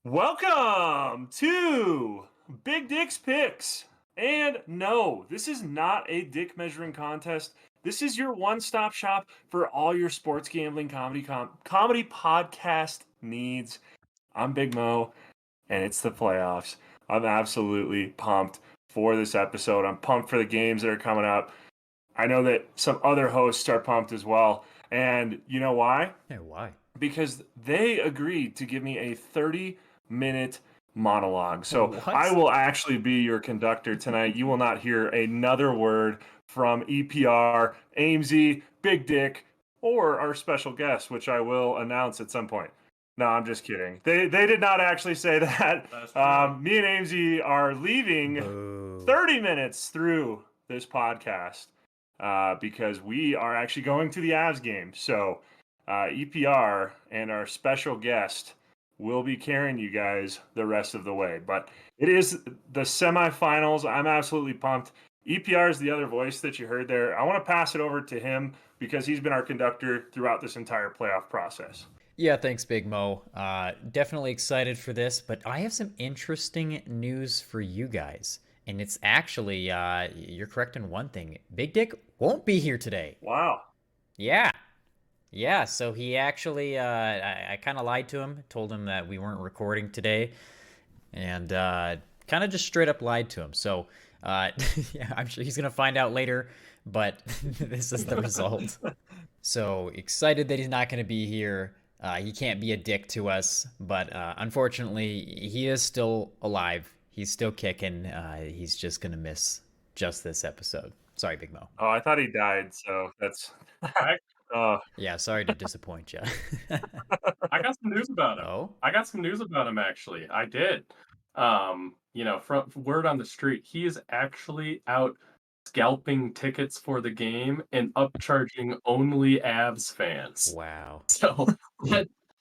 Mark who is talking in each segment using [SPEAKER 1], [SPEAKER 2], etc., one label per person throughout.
[SPEAKER 1] Welcome to Big Dick's Picks. And no, this is not a dick measuring contest. This is your one-stop shop for all your sports gambling comedy podcast needs. I'm Big Mo, and it's the playoffs. I'm absolutely pumped for this episode. I'm pumped for the games that are coming up. I know that some other hosts are pumped as well. And you know why?
[SPEAKER 2] Yeah, why?
[SPEAKER 1] Because they agreed to give me a 30-minute monologue. So
[SPEAKER 2] What?
[SPEAKER 1] I will actually be your conductor tonight. You will not hear another word from EPR, Amesy, Big Dick, or our special guest, which I will announce at some point. No, I'm just kidding. They did not actually say that. Me and Amesy are leaving
[SPEAKER 2] Boo.
[SPEAKER 1] 30 minutes through this podcast because we are actually going to the Avs game. So EPR and our special guest will be carrying you guys the rest of the way. But it is the semifinals. I'm absolutely pumped. EPR is the other voice that you heard there. I want to pass it over to him because he's been our conductor throughout this entire playoff process.
[SPEAKER 2] Yeah, thanks, Big Mo. Definitely excited for this, but I have some interesting news for you guys. And it's actually, you're correct in one thing. Big Dick won't be here today.
[SPEAKER 1] Wow.
[SPEAKER 2] Yeah. Yeah, so he actually, I kind of lied to him, told him that we weren't recording today, and kind of just straight up lied to him. So, yeah, I'm sure he's going to find out later, but this is the result. So excited that he's not going to be here. He can't be a dick to us, but unfortunately, he is still alive. He's still kicking. He's just going to miss just this episode. Sorry, Big Mo.
[SPEAKER 1] Oh, I thought he died, so that's...
[SPEAKER 2] Yeah, sorry to disappoint you.
[SPEAKER 3] I got some news about him.
[SPEAKER 2] Oh?
[SPEAKER 3] I got some news about him, actually. I did. From word on the street, he is actually out scalping tickets for the game and upcharging only Avs fans.
[SPEAKER 2] Wow.
[SPEAKER 3] So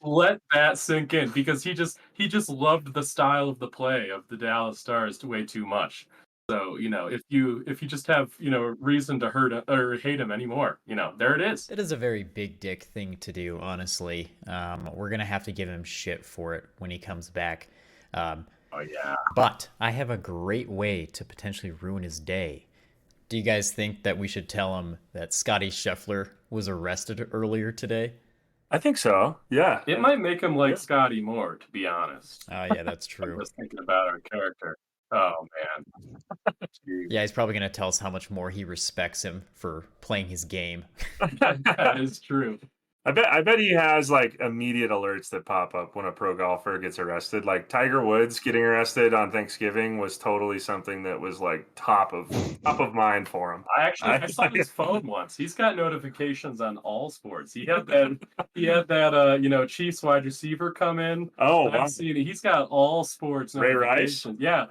[SPEAKER 3] let that sink in, because he just loved the style of the play of the Dallas Stars way too much. So, if you just have, reason to hurt or hate him anymore, there it is.
[SPEAKER 2] It is a very big dick thing to do, honestly. We're going to have to give him shit for it when he comes back.
[SPEAKER 3] Oh, yeah.
[SPEAKER 2] But I have a great way to potentially ruin his day. Do you guys think that we should tell him that Scotty Scheffler was arrested earlier today?
[SPEAKER 1] I think so, yeah.
[SPEAKER 3] It might make him like Scotty more, to be honest.
[SPEAKER 2] Oh, yeah, that's true.
[SPEAKER 3] I'm just thinking about our character. Oh, man.
[SPEAKER 2] Yeah, he's probably going to tell us how much more he respects him for playing his game.
[SPEAKER 3] That is true.
[SPEAKER 1] I bet he has like immediate alerts that pop up when a pro golfer gets arrested. Like Tiger Woods getting arrested on Thanksgiving was totally something that was like top of mind for him.
[SPEAKER 3] I saw his phone once. He's got notifications on all sports. He had that Chiefs wide receiver come in.
[SPEAKER 1] Oh,
[SPEAKER 3] I've seen it. He's got all sports
[SPEAKER 1] Ray Rice?
[SPEAKER 3] notifications. Yeah.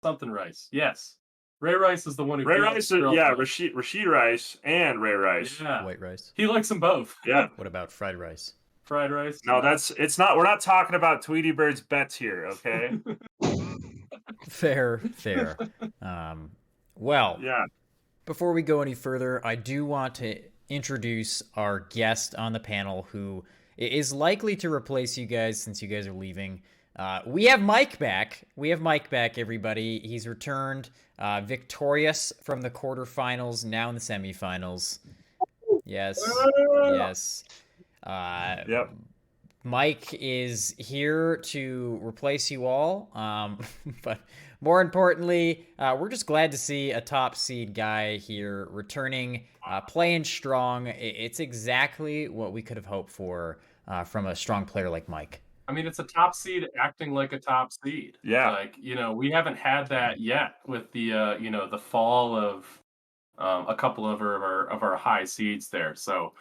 [SPEAKER 3] Something Rice. Yes. Ray Rice is the one who
[SPEAKER 1] Ray Rice, yeah, Rashid Rice and Ray Rice.
[SPEAKER 3] Yeah.
[SPEAKER 2] White rice.
[SPEAKER 3] He likes them both.
[SPEAKER 1] Yeah.
[SPEAKER 2] What about fried rice?
[SPEAKER 3] Fried rice.
[SPEAKER 1] No, we're not talking about Tweety Bird's bets here, okay?
[SPEAKER 2] Fair. Well,
[SPEAKER 1] Yeah.
[SPEAKER 2] before we go any further, I do want to introduce our guest on the panel who is likely to replace you guys since you guys are leaving. We have Mike back. Everybody. He's returned victorious from the quarterfinals, now in the semifinals. Yes.
[SPEAKER 1] Yep.
[SPEAKER 2] Mike is here to replace you all. But more importantly, we're just glad to see a top seed guy here returning, playing strong. It's exactly what we could have hoped for from a strong player like Mike.
[SPEAKER 3] I mean, it's a top seed acting like a top seed.
[SPEAKER 1] Yeah.
[SPEAKER 3] Like, we haven't had that yet with the, the fall of a couple of our high seeds there. So,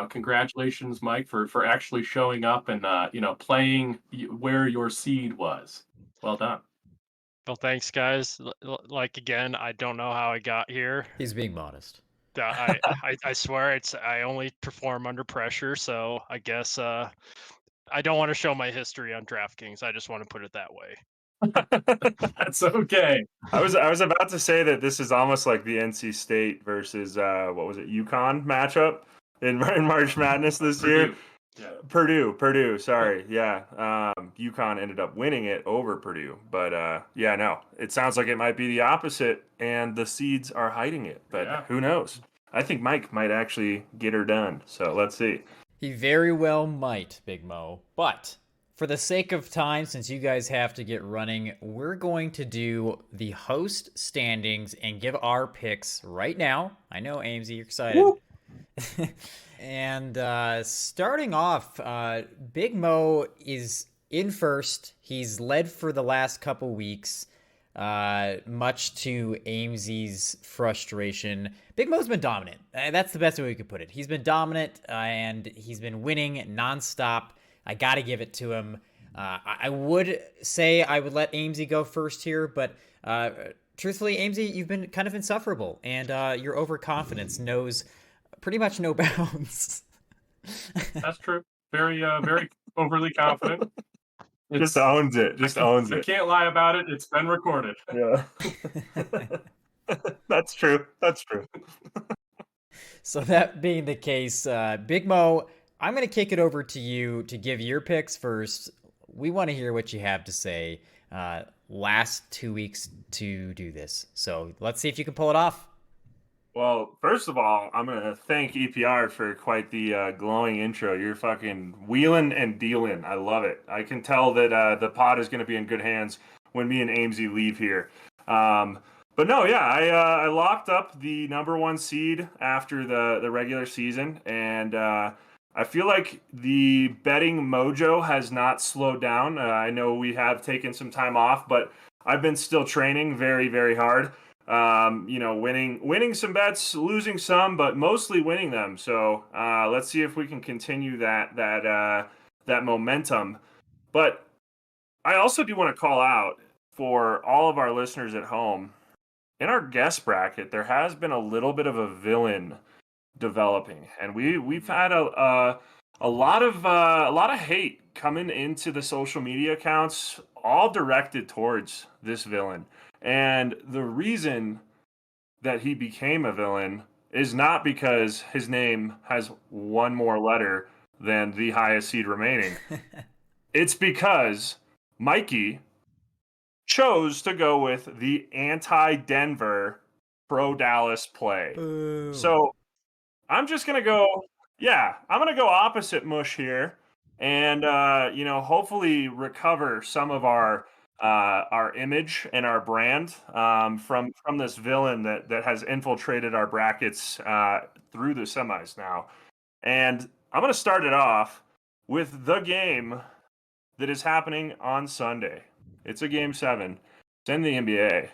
[SPEAKER 3] congratulations, Mike, for actually showing up and, playing where your seed was. Well done.
[SPEAKER 4] Well, thanks, guys. Like, again, I don't know how I got here.
[SPEAKER 2] He's being modest.
[SPEAKER 4] I swear I only perform under pressure, so I guess I don't want to show my history on DraftKings. I just want to put it that way.
[SPEAKER 3] That's okay.
[SPEAKER 1] I was about to say that this is almost like the NC State versus UConn matchup in March Madness this year. Purdue. Sorry, yeah. UConn ended up winning it over Purdue, but yeah, no. It sounds like it might be the opposite, and the seeds are hiding it. But who knows? I think Mike might actually get her done. So let's see.
[SPEAKER 2] He very well might, Big Mo. But for the sake of time, since you guys have to get running, we're going to do the host standings and give our picks right now. I know, Amesy, you're excited. And starting off, Big Mo is in first. He's led for the last couple weeks, much to Amesy's frustration. Big Mo's been dominant. That's the best way we could put it. He's been dominant, and he's been winning nonstop. I got to give it to him. I would say I would let Amesy go first here, but truthfully, Amesy, you've been kind of insufferable, and your overconfidence knows pretty much no bounds.
[SPEAKER 3] That's true. Very overly confident.
[SPEAKER 1] Just owns it. Owns it.
[SPEAKER 3] I can't lie about it. It's been recorded.
[SPEAKER 1] Yeah. That's true.
[SPEAKER 2] So that being the case, Big Mo, I'm going to kick it over to you to give your picks first. We want to hear what you have to say. Last 2 weeks to do this. So let's see if you can pull it off.
[SPEAKER 1] Well, first of all, I'm going to thank EPR for quite the glowing intro. You're fucking wheeling and dealing. I love it. I can tell that the pod is going to be in good hands when me and Amesy leave here. But no, yeah, I locked up the number 1 seed after the regular season, and I feel like the betting mojo has not slowed down. I know we have taken some time off, but I've been still training very, very hard. Winning some bets, losing some, but mostly winning them. So let's see if we can continue that momentum. But I also do want to call out for all of our listeners at home. In our guest bracket, there has been a little bit of a villain developing, and we've had a lot of hate coming into the social media accounts, all directed towards this villain. And the reason that he became a villain is not because his name has one more letter than the highest seed remaining. It's because Mikey chose to go with the anti-Denver pro-Dallas play.
[SPEAKER 2] Boo.
[SPEAKER 1] So I'm just going to go, I'm going to go opposite mush here and, hopefully recover some of our image and our brand from this villain that has infiltrated our brackets through the semis now. And I'm going to start it off with the game that is happening on Sunday. It's a game 7. It's in the NBA.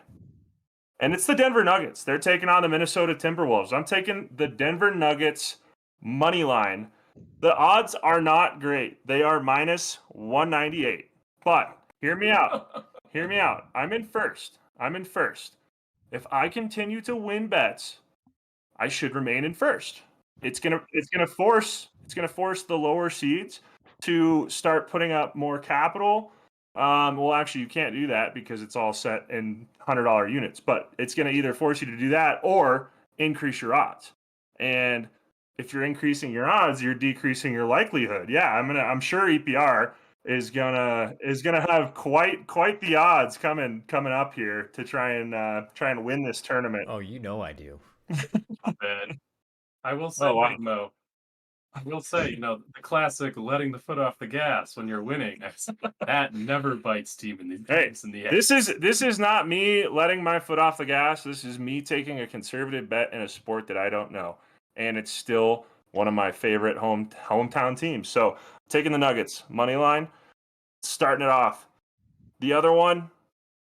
[SPEAKER 1] And it's the Denver Nuggets. They're taking on the Minnesota Timberwolves. I'm taking the Denver Nuggets money line. The odds are not great. They are minus 198. But hear me out. I'm in first. If I continue to win bets, I should remain in first. It's gonna force the lower seeds to start putting up more capital. Well, actually, you can't do that because it's all set in $100 units. But it's going to either force you to do that or increase your odds. And if you're increasing your odds, you're decreasing your likelihood. Yeah, I'm sure EPR is gonna have quite the odds coming up here to try and win this tournament.
[SPEAKER 2] Oh, you know I do.
[SPEAKER 3] Man. I will say, Big Mo. I will say, the classic letting the foot off the gas when you're winning. That never bites team in the
[SPEAKER 1] Hey,
[SPEAKER 3] in the end.
[SPEAKER 1] This is not me letting my foot off the gas. This is me taking a conservative bet in a sport that I don't know, and it's still one of my favorite hometown teams. So taking the Nuggets money line, starting it off. The other one,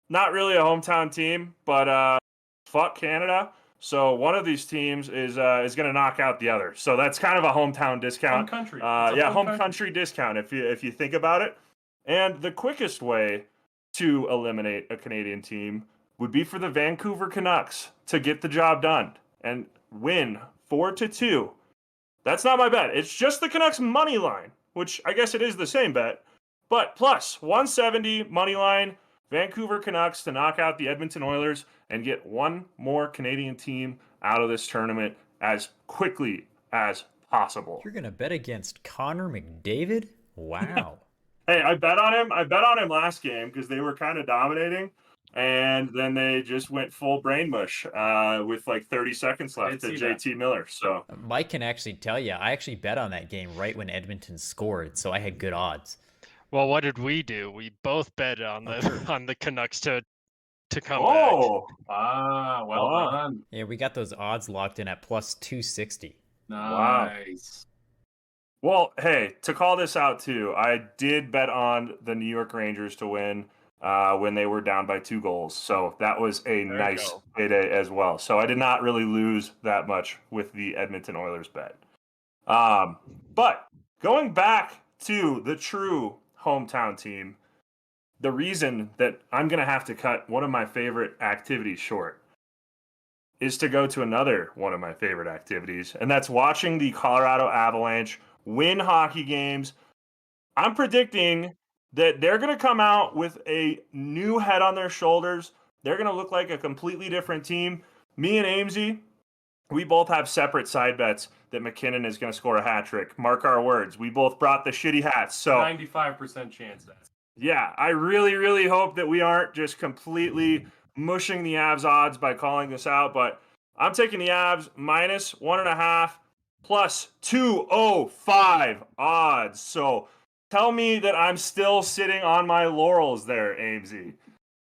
[SPEAKER 1] not really a hometown team, but fuck Canada. So one of these teams is going to knock out the other. So that's kind of a hometown discount.
[SPEAKER 3] Home country.
[SPEAKER 1] Home country discount if you think about it. And the quickest way to eliminate a Canadian team would be for the Vancouver Canucks to get the job done and win 4-2. That's not my bet. It's just the Canucks money line, which I guess it is the same bet, but plus 170 money line. Vancouver Canucks to knock out the Edmonton Oilers and get one more Canadian team out of this tournament as quickly as possible.
[SPEAKER 2] You're gonna bet against Connor McDavid? Wow.
[SPEAKER 1] Hey, I bet on him. I bet on him last game because they were kind of dominating, and then they just went full brain mush with like 30 seconds left to JT Miller. So
[SPEAKER 2] Mike can actually tell you, I actually bet on that game right when Edmonton scored, so I had good odds.
[SPEAKER 4] Well, what did we do? We both bet on the Canucks to come
[SPEAKER 1] oh,
[SPEAKER 3] well done.
[SPEAKER 2] Yeah, we got those odds locked in at plus 260.
[SPEAKER 3] Nice.
[SPEAKER 1] Well, hey, to call this out too, I did bet on the New York Rangers to win when they were down by 2 goals. So that was a nice payday as well. So I did not really lose that much with the Edmonton Oilers bet. But going back to the true hometown team, the reason that I'm going to have to cut one of my favorite activities short is to go to another one of my favorite activities, and that's watching the Colorado Avalanche win hockey games. I'm predicting that they're going to come out with a new head on their shoulders. They're going to look like a completely different team. Me and Amesy, we both have separate side bets that McKinnon is going to score a hat trick. Mark our words. We both brought the shitty hats. So
[SPEAKER 3] 95% chance that's.
[SPEAKER 1] Yeah, I really, really hope that we aren't just completely mushing the Avs odds by calling this out, but I'm taking the Avs minus 1.5 plus 205 odds. So tell me that I'm still sitting on my laurels there, Amesy.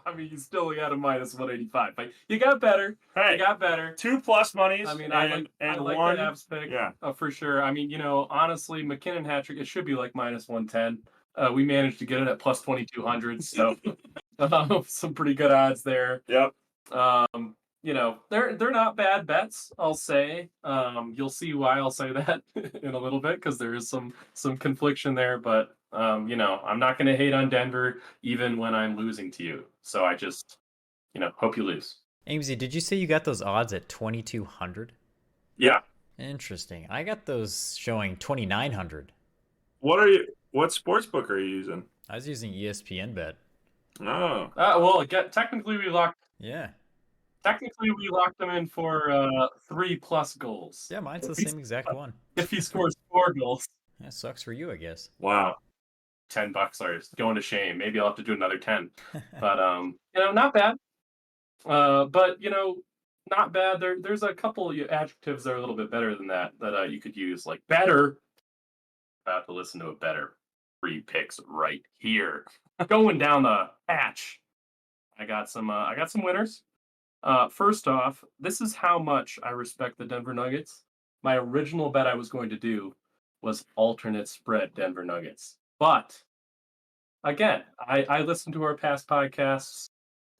[SPEAKER 3] I mean, you still got a minus 185, but you got better.
[SPEAKER 1] Hey,
[SPEAKER 3] you got better.
[SPEAKER 1] 2+ monies.
[SPEAKER 3] I mean,
[SPEAKER 1] and
[SPEAKER 3] I like
[SPEAKER 1] one
[SPEAKER 3] the Avs pick.
[SPEAKER 1] Yeah,
[SPEAKER 3] for sure. I mean, honestly, McKinnon hat trick, it should be like minus 110. We managed to get it at plus 2,200, so some pretty good odds there.
[SPEAKER 1] Yep.
[SPEAKER 3] They're not bad bets, I'll say. You'll see why I'll say that in a little bit because there is some confliction there, but I'm not going to hate on Denver even when I'm losing to you. So I just, hope you lose.
[SPEAKER 2] Amesy, did you say you got those odds at 2,200?
[SPEAKER 1] Yeah.
[SPEAKER 2] Interesting. I got those showing 2,900.
[SPEAKER 1] What sportsbook are you using?
[SPEAKER 2] I was using ESPN Bet.
[SPEAKER 1] Oh.
[SPEAKER 3] Well, technically we locked.
[SPEAKER 2] Yeah.
[SPEAKER 3] Technically, we locked them in for 3+ goals.
[SPEAKER 2] Yeah, mine's the same exact one.
[SPEAKER 3] If he scores 4 goals.
[SPEAKER 2] That sucks for you, I guess.
[SPEAKER 1] Wow.
[SPEAKER 3] $10 are going to shame. Maybe I'll have to do another 10. But not bad. But not bad. There's a couple of adjectives that are a little bit better than that you could use, like better. About to listen to a better 3 picks right here. Going down the hatch. I got some winners. First off, this is how much I respect the Denver Nuggets. My original bet I was going to do was alternate spread Denver Nuggets. But again, I listened to our past podcasts,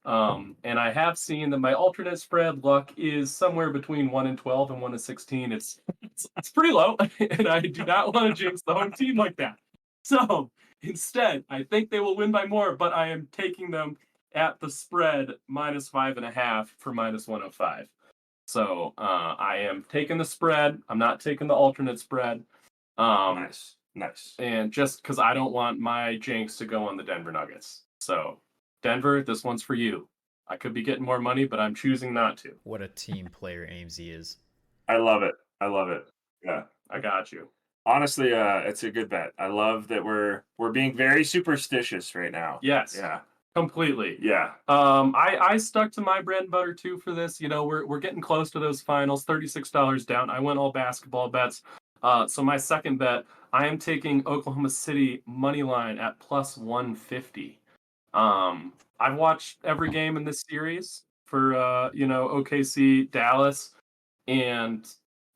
[SPEAKER 3] and I have seen that my alternate spread luck is somewhere between 1-12 and 1-16. It's pretty low, and I do not want to jinx the home team like that. So instead, I think they will win by more, but I am taking them at the spread minus 5.5 for minus 105. So I am taking the spread. I'm not taking the alternate spread.
[SPEAKER 1] Nice.
[SPEAKER 3] And just because I don't want my jinx to go on the Denver Nuggets. So Denver, this one's for you. I could be getting more money, but I'm choosing not to.
[SPEAKER 2] What a team player Amesy is.
[SPEAKER 1] I love it. Yeah,
[SPEAKER 3] I got you.
[SPEAKER 1] Honestly, it's a good bet. I love that we're being very superstitious right now.
[SPEAKER 3] Yes.
[SPEAKER 1] Yeah.
[SPEAKER 3] Completely.
[SPEAKER 1] Yeah.
[SPEAKER 3] I stuck to my bread and butter too for this. We're getting close to those finals. $36 down. I went all basketball bets. So my second bet, I am taking Oklahoma City money line at plus 150. I've watched every game in this series for OKC, Dallas, and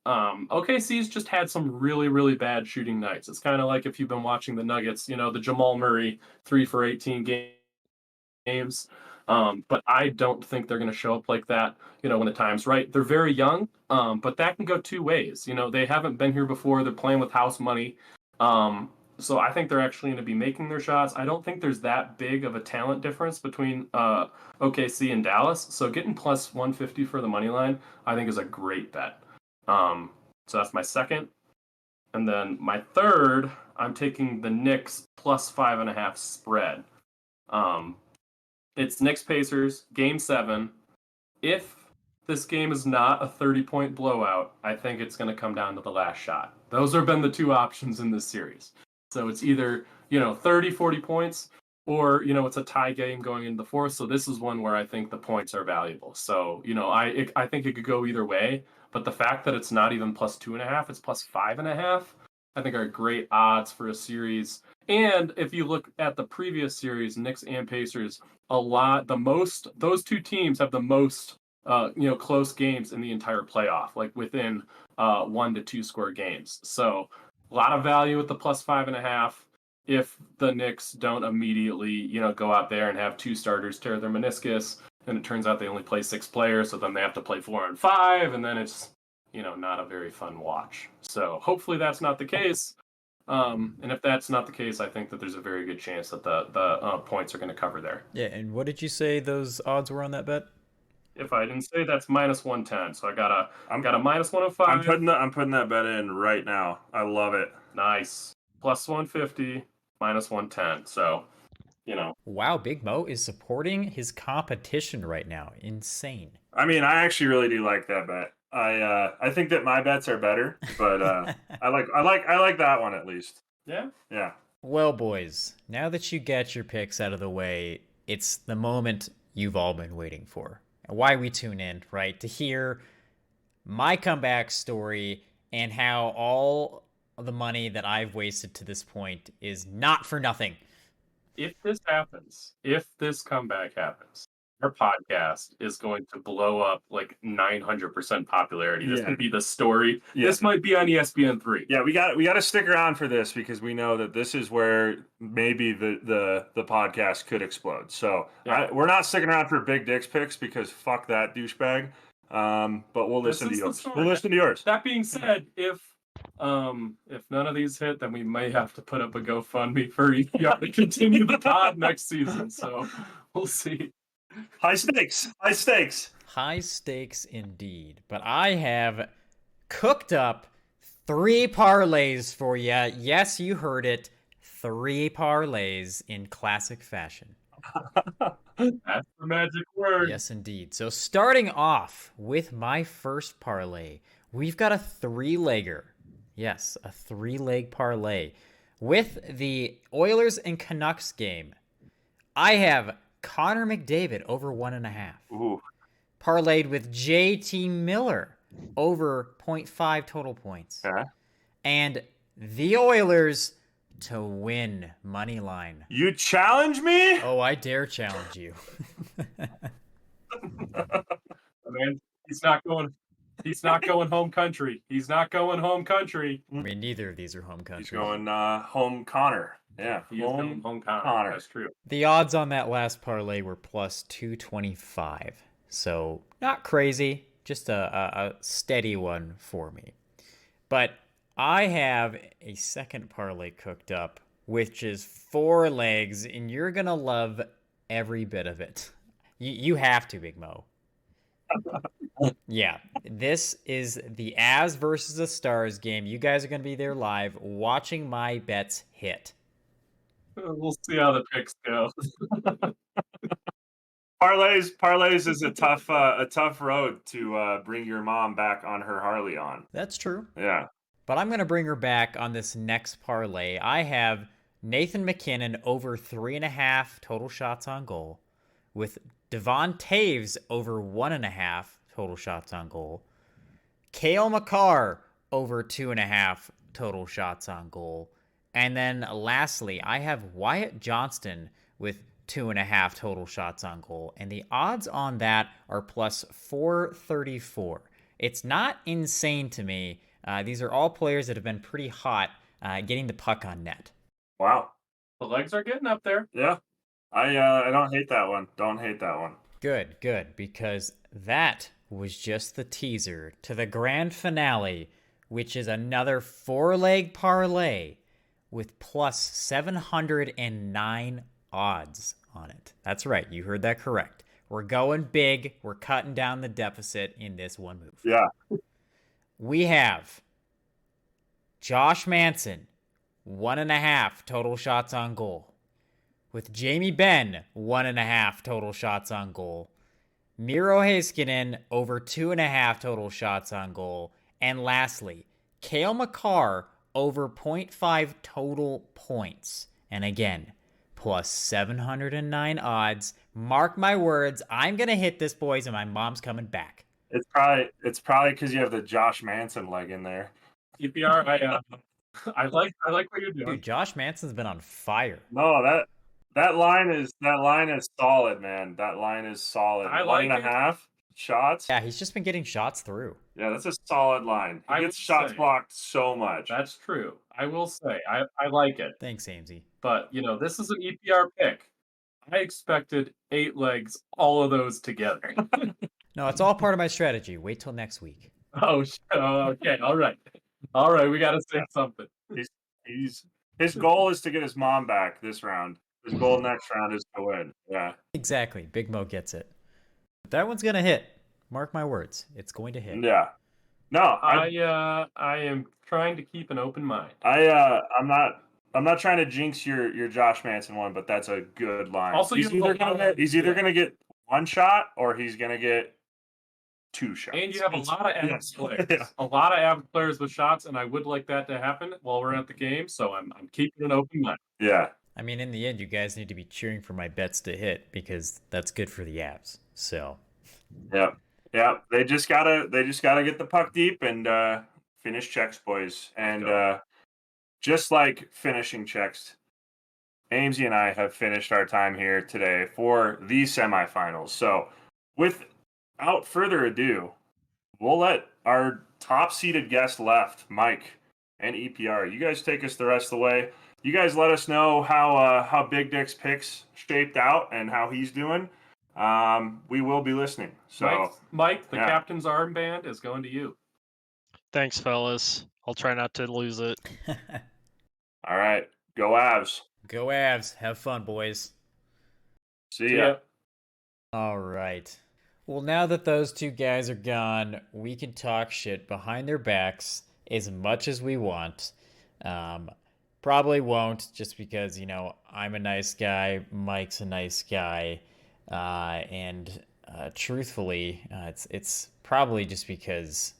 [SPEAKER 3] OKC's just had some really, really bad shooting nights. It's kind of like if you've been watching the Nuggets, the Jamal Murray 3 for 18 games. But I don't think they're going to show up like that, when the time's right. They're very young, but that can go 2 ways. They haven't been here before. They're playing with house money. So I think they're actually going to be making their shots. I don't think there's that big of a talent difference between OKC and Dallas. So getting plus 150 for the money line, I think is a great bet. So that's my second. And then my third, I'm taking the Knicks plus 5.5 spread. It's Knicks Pacers, game 7. If this game is not a 30-point blowout, I think it's going to come down to the last shot. Those have been the two options in this series. So it's either, 30, 40 points, or, it's a tie game going into the fourth. So this is one where I think the points are valuable. So, I think it could go either way. But the fact that it's not even plus 2.5, it's plus 5.5, I think are great odds for a series. And if you look at the previous series, Knicks and Pacers, those two teams have the most close games in the entire playoff, like within 1 to 2 score games. So a lot of value with the plus 5.5. If the Knicks don't immediately, go out there and have 2 starters tear their meniscus, and it turns out they only play 6 players, so then they have to play 4 and 5, and then it's, not a very fun watch. So hopefully that's not the case. And if that's not the case, I think that there's a very good chance that the points are going to cover there.
[SPEAKER 2] Yeah, and what did you say those odds were on that bet?
[SPEAKER 3] If I didn't say, that's minus 110. So I got a minus 105.
[SPEAKER 1] I'm putting that bet in right now. I love it.
[SPEAKER 3] Nice. Plus 150, minus 110. So,
[SPEAKER 2] Wow, Big Mo is supporting his competition right now. Insane.
[SPEAKER 1] I mean, I actually really do like that bet. I think that my bets are better, but I like that one at least.
[SPEAKER 3] Yeah.
[SPEAKER 1] Yeah.
[SPEAKER 2] Well, boys, now that you get your picks out of the way, it's the moment you've all been waiting for. And why we tune in, right? To hear my comeback story and how all the money that I've wasted to this point is not for nothing.
[SPEAKER 3] If this comeback happens, our podcast is going to blow up like 900% popularity. This could be the story. Yeah. This might be on ESPN3.
[SPEAKER 1] Yeah, we got to stick around for this because we know that this is where maybe the podcast could explode. So we're not sticking around for Big Dick's picks because fuck that douchebag. But we'll listen to yours. We'll listen to yours.
[SPEAKER 3] That being said, if none of these hit, then we may have to put up a GoFundMe for EPR to continue the pod next season. So we'll see.
[SPEAKER 1] High stakes.
[SPEAKER 2] High stakes indeed. But I have cooked up 3 parlays for you. Yes, you heard it. 3 parlays in classic fashion.
[SPEAKER 3] That's the magic word.
[SPEAKER 2] Yes, indeed. So starting off with my first parlay, we've got a 3-legger. Yes, a 3-leg parlay. With the Oilers and Canucks game, I have Connor McDavid over 1.5.
[SPEAKER 1] Ooh.
[SPEAKER 2] Parlayed with JT Miller over 0.5 total points.
[SPEAKER 1] Okay.
[SPEAKER 2] And the Oilers to win money line.
[SPEAKER 1] You challenge me?
[SPEAKER 2] Oh, I dare challenge you.
[SPEAKER 3] Man, he's not going home country. He's not going home country.
[SPEAKER 2] I mean, neither of these are home country.
[SPEAKER 1] He's going home Connor. Yeah,
[SPEAKER 3] he is going home Connor. That's true.
[SPEAKER 2] The odds on that last parlay were plus 225. So not crazy, just a steady one for me. But I have a second parlay cooked up, which is 4 legs, and you're going to love every bit of it. You have to, Big Mo. Yeah, this is the Avs versus the Stars game. You guys are going to be there live watching my bets hit.
[SPEAKER 3] We'll see how the picks go.
[SPEAKER 1] Parlays is a tough road to bring your mom back on her Harley on.
[SPEAKER 2] That's true.
[SPEAKER 1] Yeah.
[SPEAKER 2] But I'm going to bring her back on this next parlay. I have Nathan McKinnon over 3.5 total shots on goal, with Devon Taves over 1.5 total shots on goal, Cale Makar over 2.5 total shots on goal, and then lastly, I have Wyatt Johnston with 2.5 total shots on goal, and the odds on that are plus 434. It's not insane to me. These are all players that have been pretty hot getting the puck on net.
[SPEAKER 1] Wow.
[SPEAKER 3] The legs are getting up there.
[SPEAKER 1] Yeah. I don't hate that one.
[SPEAKER 2] Good, because that was just the teaser to the grand finale, which is another 4-leg parlay with plus 709 odds on it. That's right, you heard that correct. We're going big. We're cutting down the deficit in this one move.
[SPEAKER 1] Yeah.
[SPEAKER 2] We have Josh Manson, 1.5 total shots on goal. With Jamie Benn, 1.5 total shots on goal. Miro Heiskanen over 2.5 total shots on goal. And lastly, Cale Makar over 0.5 total points. And again, plus 709 odds. Mark my words, I'm going to hit this, boys, and my mom's coming back.
[SPEAKER 1] It's probably because you have the Josh Manson leg in there.
[SPEAKER 3] EPR, I like what you're doing.
[SPEAKER 2] Dude, Josh Manson's been on fire.
[SPEAKER 1] No, that line is solid, man. That line is solid.
[SPEAKER 3] I
[SPEAKER 1] One
[SPEAKER 3] like
[SPEAKER 1] and a half shots.
[SPEAKER 2] Yeah, he's just been getting shots through.
[SPEAKER 1] Yeah, that's a solid line. He
[SPEAKER 3] I
[SPEAKER 1] gets
[SPEAKER 3] would
[SPEAKER 1] shots
[SPEAKER 3] say-
[SPEAKER 1] blocked so much.
[SPEAKER 3] That's true. I will say I like it.
[SPEAKER 2] Thanks, Amesy.
[SPEAKER 3] But this is an EPR pick. I expected 8 legs, all of those together.
[SPEAKER 2] No, it's all part of my strategy. Wait till next week.
[SPEAKER 3] Oh, okay. All right. We got to say something.
[SPEAKER 1] His goal is to get his mom back this round. His goal next round is to win. Yeah.
[SPEAKER 2] Exactly. Big Mo gets it. That one's going to hit. Mark my words. It's going to hit.
[SPEAKER 1] Yeah. No,
[SPEAKER 3] I am trying to keep an open mind.
[SPEAKER 1] I'm not trying to jinx your Josh Manson one, but that's a good line.
[SPEAKER 3] Also,
[SPEAKER 1] he's either gonna get one shot or he's gonna get 2 shots.
[SPEAKER 3] And you have a lot of average players.
[SPEAKER 1] Yeah.
[SPEAKER 3] A lot of average players with shots, and I would like that to happen while we're at the game, so I'm keeping an open mind.
[SPEAKER 1] Yeah.
[SPEAKER 2] I mean, in the end, you guys need to be cheering for my bets to hit because that's good for the Avs. So.
[SPEAKER 1] Yeah. They just gotta get the puck deep and finish checks, boys. And just like finishing checks, Amesy and I have finished our time here today for the semifinals. So, without further ado, we'll let our top-seeded guest left, Mike and EPR. You guys take us the rest of the way. You guys let us know how Big Dick's picks shaped out and how he's doing. We will be listening. So,
[SPEAKER 3] Mike, the captain's armband is going to you.
[SPEAKER 4] Thanks, fellas. I'll try not to lose it.
[SPEAKER 1] All right, go Avs.
[SPEAKER 2] Go Avs. Have fun, boys.
[SPEAKER 1] See ya.
[SPEAKER 2] All right. Well, now that those two guys are gone, we can talk shit behind their backs as much as we want. Probably won't, just because, I'm a nice guy, Mike's a nice guy, and truthfully, it's probably just because,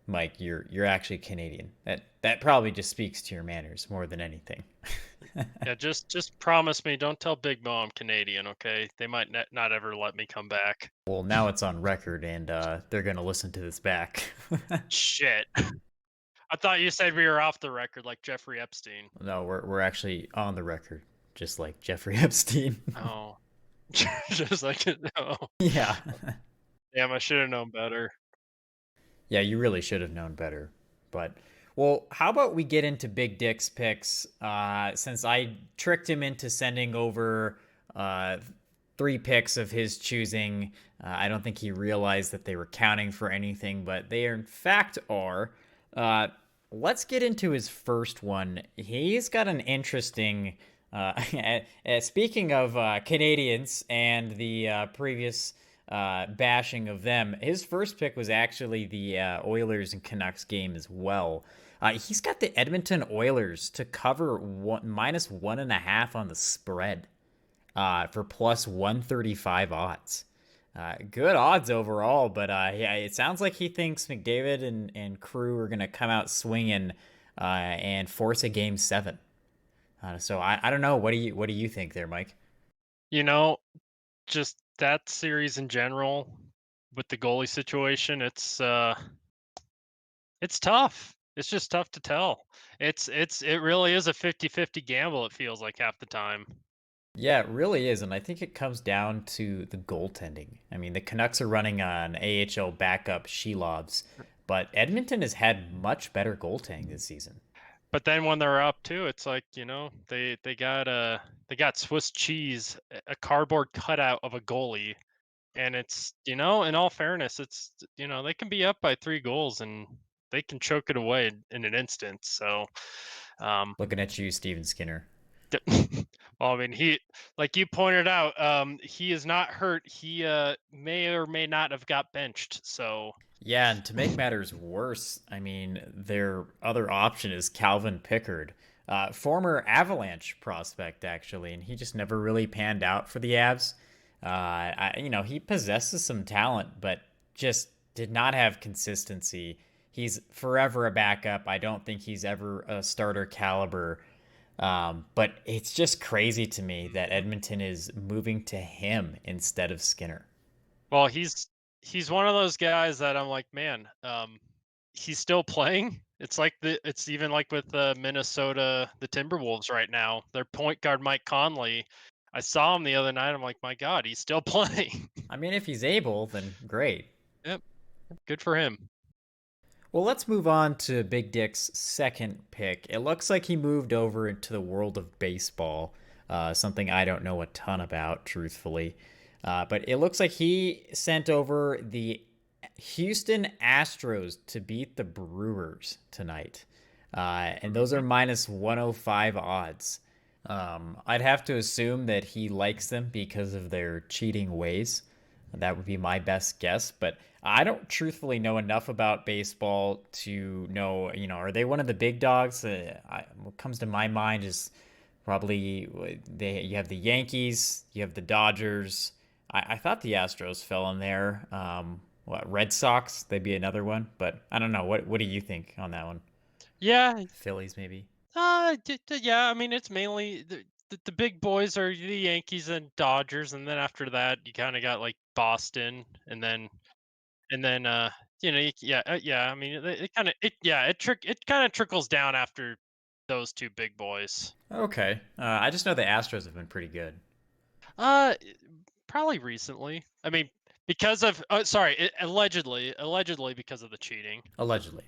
[SPEAKER 2] Mike, you're actually Canadian. That probably just speaks to your manners more than anything.
[SPEAKER 4] Yeah, just promise me, don't tell Big Mo I'm Canadian, okay? They might not ever let me come back.
[SPEAKER 2] Well, now it's on record, and they're gonna listen to this back.
[SPEAKER 4] Shit. I thought you said we were off the record like Jeffrey Epstein.
[SPEAKER 2] No, we're actually on the record, just like Jeffrey Epstein.
[SPEAKER 4] Oh. Just like no.
[SPEAKER 2] Yeah.
[SPEAKER 4] Damn, I should have known better.
[SPEAKER 2] Yeah, you really should have known better. But, well, how about we get into Big Dick's picks? Since I tricked him into sending over 3 picks of his choosing, I don't think he realized that they were counting for anything, but they in fact are. Let's get into his first one. He's got an interesting... speaking of Canadians and the previous bashing of them, his first pick was actually the Oilers and Canucks game as well. He's got the Edmonton Oilers to cover -1.5 on the spread for plus 135 odds. Good odds overall, but yeah, it sounds like he thinks McDavid and crew are going to come out swinging and force a Game 7. So I don't know. What do you think there, Mike?
[SPEAKER 4] Just that series in general with the goalie situation, it's tough. It's just tough to tell. It really is a 50-50 gamble, it feels like half the time.
[SPEAKER 2] Yeah, it really is, and I think it comes down to the goaltending. I mean, the Canucks are running on AHL backup Shelovs, but Edmonton has had much better goaltending this season.
[SPEAKER 4] But then when they're up too, it's like, they got Swiss cheese, a cardboard cutout of a goalie, and it's, in all fairness, it's, they can be up by 3 goals and they can choke it away in an instant. So,
[SPEAKER 2] looking at you, Steven Skinner.
[SPEAKER 4] well, I mean, he, like you pointed out, he is not hurt. He may or may not have got benched. So.
[SPEAKER 2] Yeah, and to make matters worse, I mean, their other option is Calvin Pickard, former Avalanche prospect, actually, and he just never really panned out for the Avs. He possesses some talent, but just did not have consistency. He's forever a backup. I don't think he's ever a starter caliber. But it's just crazy to me that Edmonton is moving to him instead of Skinner.
[SPEAKER 4] Well, he's one of those guys that I'm like, man, he's still playing. It's even like with Minnesota, the Timberwolves right now. Their point guard Mike Conley. I saw him the other night. I'm like, my God, he's still playing.
[SPEAKER 2] I mean, if he's able, then great.
[SPEAKER 4] Yep, good for him.
[SPEAKER 2] Well, let's move on to Big Dick's second pick. It looks like he moved over into the world of baseball, something I don't know a ton about, truthfully. But it looks like he sent over the Houston Astros to beat the Brewers tonight. And those are minus 105 odds. I'd have to assume that he likes them because of their cheating ways. That would be my best guess, but I don't truthfully know enough about baseball to know, are they one of the big dogs? What comes to my mind is probably you have the Yankees, you have the Dodgers. I thought the Astros fell in there. Red Sox? They'd be another one, but I don't know. What do you think on that one?
[SPEAKER 4] Yeah,
[SPEAKER 2] Phillies, maybe?
[SPEAKER 4] yeah. I mean, it's mainly the big boys are the Yankees and Dodgers, and then after that, you kind of got like Boston, and then yeah. I mean, it kind of trickles down after those two big boys.
[SPEAKER 2] Okay. I just know the Astros have been pretty good.
[SPEAKER 4] Uh, probably recently. I mean, because of allegedly because of the cheating.
[SPEAKER 2] Allegedly.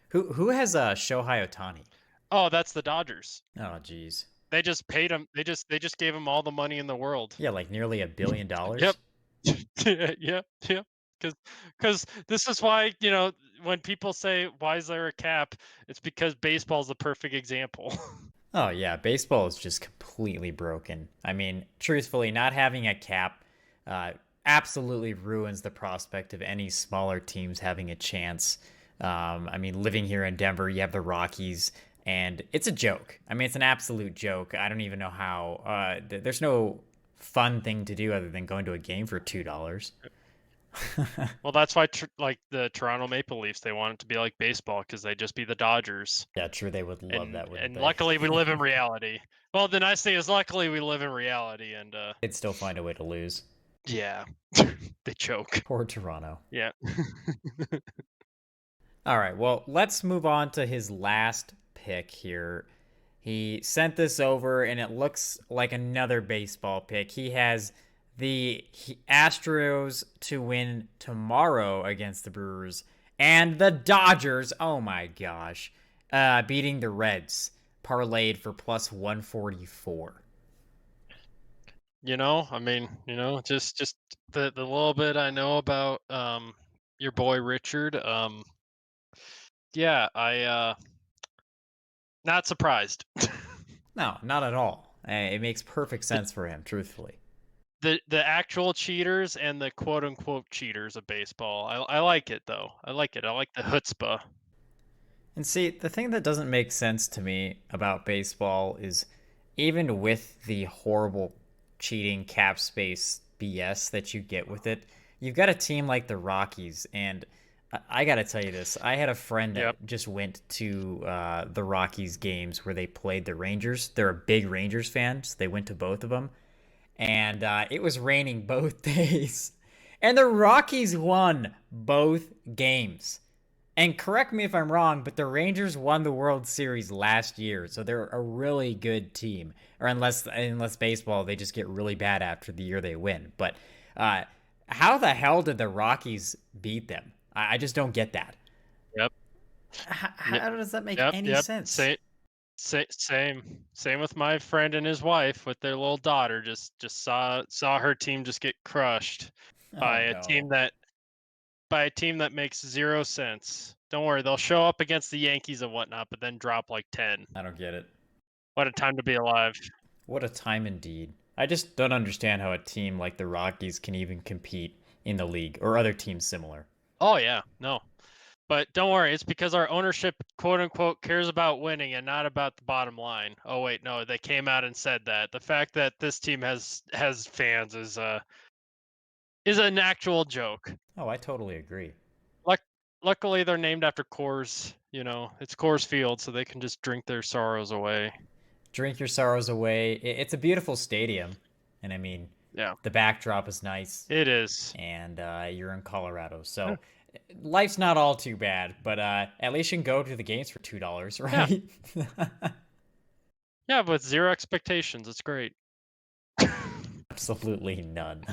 [SPEAKER 2] Who has Shohei Ohtani?
[SPEAKER 4] Oh, that's the Dodgers.
[SPEAKER 2] Oh, geez.
[SPEAKER 4] They just paid him. They just gave him all the money in the world.
[SPEAKER 2] Yeah, like nearly $1 billion.
[SPEAKER 4] Yep. Yeah. Because this is why, when people say, why is there a cap? It's because baseball's the perfect example.
[SPEAKER 2] Oh, yeah. Baseball is just completely broken. I mean, truthfully, not having a cap absolutely ruins the prospect of any smaller teams having a chance. I mean, living here in Denver, you have the Rockies, and it's a joke. I mean, it's an absolute joke. I don't even know how. There's no fun thing to do other than going to a game for $2.
[SPEAKER 4] Well, that's why like the Toronto Maple Leafs, they want it to be like baseball because they just be the Dodgers.
[SPEAKER 2] Yeah, true. They would love that, wouldn't
[SPEAKER 4] And
[SPEAKER 2] they?
[SPEAKER 4] luckily we live in reality. Well, the nice thing is luckily we live in reality, and
[SPEAKER 2] They'd still find a way to lose.
[SPEAKER 4] yeah, they choke.
[SPEAKER 2] Poor Toronto.
[SPEAKER 4] Yeah.
[SPEAKER 2] All right, well, let's move on to his last pick here. He sent this over, and it looks like another baseball pick. He has the Astros to win tomorrow against the Brewers, and the Dodgers, oh my gosh, beating the Reds, parlayed for plus 144.
[SPEAKER 4] I mean, just the little bit I know about your boy Richard. Yeah, I not surprised.
[SPEAKER 2] No, not at all. It makes perfect sense for him, truthfully.
[SPEAKER 4] The actual cheaters and the quote unquote cheaters of baseball. I like it though. I like it. I like the chutzpah.
[SPEAKER 2] And see, the thing that doesn't make sense to me about baseball is even with the horrible cheating cap space BS that you get with it, you've got a team like the Rockies, and I got to tell you this. I had a friend that just went to the Rockies games where they played the Rangers. They're a big Rangers fan, so they went to both of them. And it was raining both days. And the Rockies won both games. And correct me if I'm wrong, but the Rangers won the World Series last year, so they're a really good team. Or unless baseball, they just get really bad after the year they win. But how the hell did the Rockies beat them? I just don't get that.
[SPEAKER 4] Yep.
[SPEAKER 2] How does that make any sense?
[SPEAKER 4] Same with my friend and his wife with their little daughter. Just saw her team just get crushed by a team that makes 0 sense. Don't worry, they'll show up against the Yankees and whatnot, but then drop like 10.
[SPEAKER 2] I don't get it.
[SPEAKER 4] What a time to be alive.
[SPEAKER 2] What a time indeed. I just don't understand how a team like the Rockies can even compete in the league or other teams similar.
[SPEAKER 4] Oh yeah, no. But don't worry, it's because our ownership, quote unquote, cares about winning and not about the bottom line. Oh wait, no, they came out and said that. The fact that this team has fans is an actual joke.
[SPEAKER 2] Oh, I totally agree.
[SPEAKER 4] Luckily, they're named after Coors. You know, it's Coors Field, so they can just drink their sorrows away.
[SPEAKER 2] Drink your sorrows away. It's a beautiful stadium, and I mean,
[SPEAKER 4] Yeah,
[SPEAKER 2] the backdrop is nice,
[SPEAKER 4] it is.
[SPEAKER 2] and you're in Colorado,
[SPEAKER 4] Yeah.
[SPEAKER 2] so life's not all too bad. But at least you can go to the games for $2, right?
[SPEAKER 4] Yeah, with zero expectations, it's great.
[SPEAKER 2] Absolutely none.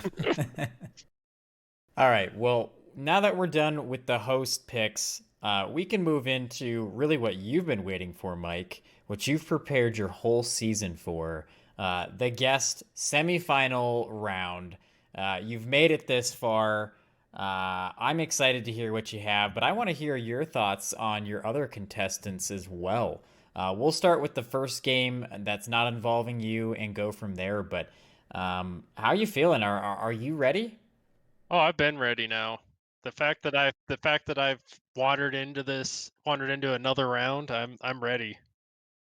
[SPEAKER 2] All right. Well, now that we're done with the host picks, we can move into really what you've been waiting for, Mike, what you've prepared your whole season for, the guest semifinal round. You've made it this far. I'm excited to hear what you have, but I want to hear your thoughts on your other contestants as well. We'll start with the first game that's not involving you and go from there. But how are you feeling? Are you ready?
[SPEAKER 4] Oh, I've been ready now. The fact that I've wandered into another round, I'm ready.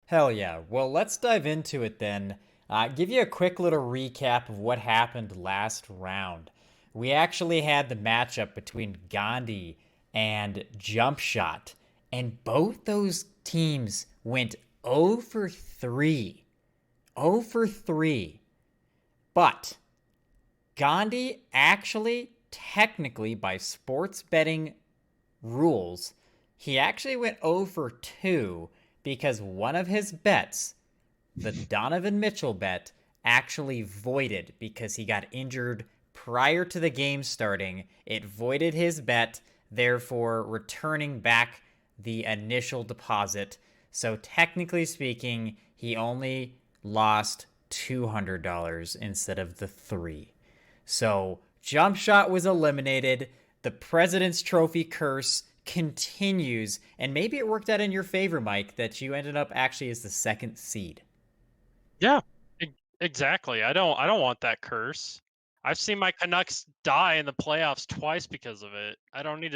[SPEAKER 2] Hell yeah. Well, let's dive into it then. Give you a quick little recap of what happened last round. We actually had the matchup between Ghandi and Jump Shot, and both those teams went 0 for 3. 0 for 3. But Gandhi actually, technically, by sports betting rules, he actually went 0 for 2 because one of his bets, the Donovan Mitchell bet, actually voided because he got injured prior to the game starting. It voided his bet, therefore returning back the initial deposit. So technically speaking, he only lost $200 instead of the 3. So Jump Shot was eliminated. The President's Trophy curse continues, and maybe it worked out in your favor, Mike, that you ended up actually as the second seed.
[SPEAKER 4] Yeah, exactly. I don't want that curse. I've seen my Canucks die in the playoffs twice because of it. I don't need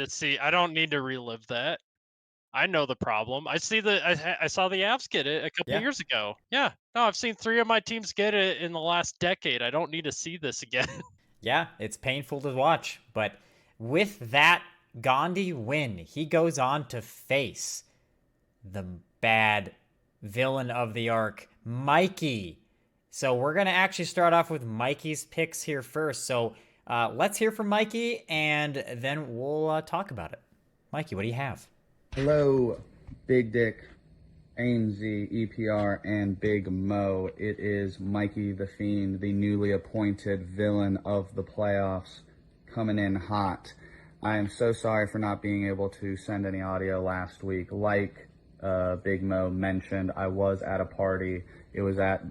[SPEAKER 4] to relive that. I know the problem. I saw the Avs get it a couple
[SPEAKER 2] Yeah.
[SPEAKER 4] years ago. Yeah. No, I've seen 3 of my teams get it in the last decade. I don't need to see this again.
[SPEAKER 2] Yeah, it's painful to watch, but with that Gandhi win, he goes on to face the bad villain of the arc, Mikey. So we're going to actually start off with Mikey's picks here first. So let's hear from Mikey, and then we'll talk about it. Mikey, what do you have?
[SPEAKER 5] Hello, Big Dick, AMZ, EPR, and Big Mo. It is Mikey the Fiend, the newly appointed villain of the playoffs, coming in hot. I am so sorry for not being able to send any audio last week. Like Big Mo mentioned, I was at a party. It was at